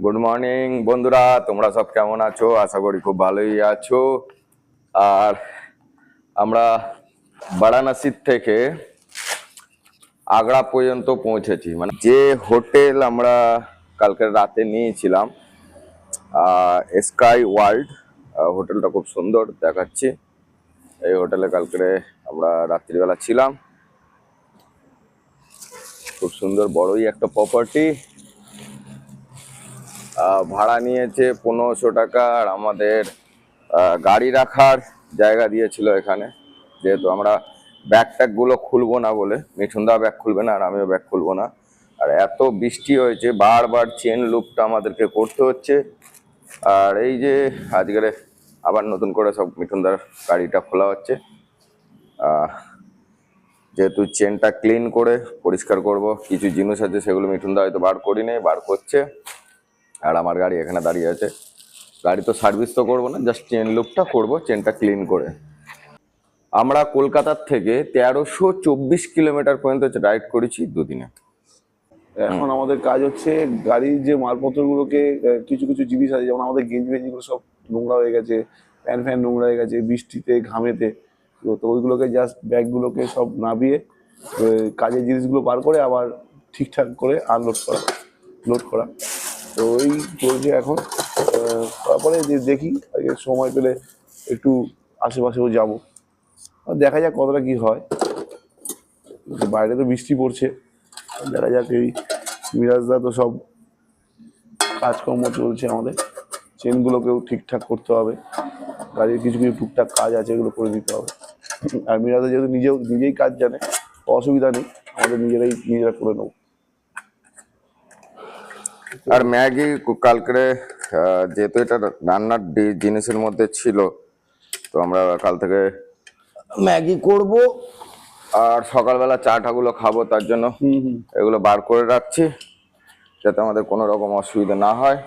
Good morning বন্ধুরা, তোমরা সব কেমন আছো? আশা করি খুব ভালোই আছো। আর আমরা বারাণসী থেকে আগ্রা পর্যন্ত পৌঁছেছি। মানে যে হোটেল আমরা কালকে রাতে নিয়েছিলাম, স্কাই ওয়ার্ল্ড, হোটেলটা খুব সুন্দর দেখাচ্ছি। এই হোটেলে কালকে আমরা রাত্রিবেলা ছিলাম। খুব সুন্দর বড়ই একটা প্রপার্টি। ভাড়া নিয়েছে 1500 টাকা। আর আমাদের গাড়ি রাখার জায়গা দিয়েছিল এখানে, যেহেতু আমরা ব্যাগ ট্যাগগুলো খুলবো না বলে। মিঠুনদা ব্যাগ খুলবে না আর আমিও ব্যাগ খুলবো না। আর এত বৃষ্টি হয়েছে, বারবার চেন লুপটা আমাদেরকে করতে হচ্ছে। আর এই যে আজকের আবার নতুন করে সব মিঠুনদার গাড়িটা খোলা হচ্ছে, যেহেতু চেনটা ক্লিন করে পরিষ্কার করব। কিছু জিনিস আছে সেগুলো মিঠুনদা হয়তো বার করিনি, বার করছে। আর আমার গাড়ি এখানে দাঁড়িয়ে আছে। গাড়ি তো সার্ভিস তো করবো না, জাস্ট চেন লুপটা করবো, চেনটা ক্লিন করে। আমরা কলকাতার থেকে 1324 কিলোমিটার পর্যন্ত রাইড করেছি দুদিনে। এখন আমাদের কাজ হচ্ছে গাড়ির যে মালপত্রগুলোকে, কিছু কিছু জিনিস আছে যেমন আমাদের গেঞ্জি ফেঞ্জিগুলো সব নোংরা হয়ে গেছে, প্যান্ট ফ্যান নোংরা হয়ে গেছে বৃষ্টিতে ঘামেতে। তো ওইগুলোকে জাস্ট ব্যাগগুলোকে সব নামিয়ে কাজের জিনিসগুলো বার করে আবার ঠিকঠাক করে আনলোড করা, লোড করা। তো ওই চলছে এখন। তারপরে যে দেখি আজকে সময় পেলে একটু আশেপাশেও যাবো, দেখা যাক কতটা কি হয়। বাইরে তো বৃষ্টি পড়ছে, দেখা যাক। এই মিরাজদা তো সব কাজকর্ম চলছে, আমাদের চেনগুলোকেও ঠিকঠাক করতে হবে, গাড়ির কিছু কিছু টুকটাক কাজ আছে এগুলো করে দিতে হবে। আর মিরাজদা যেহেতু নিজেই কাজ জানে, অসুবিধা নেই, আমাদের নিজেরা করে নেবো। আর ম্যাগি কালকে যেহেতু এটা রান্নার জিনিসের মধ্যে ছিল, তো আমরা কাল থেকে ম্যাগি করব। আর সকালবেলা চাটাগুলো খাবো, তার জন্য এগুলো বার করে রাখছি যাতে আমাদের কোনো রকম অসুবিধা না হয়।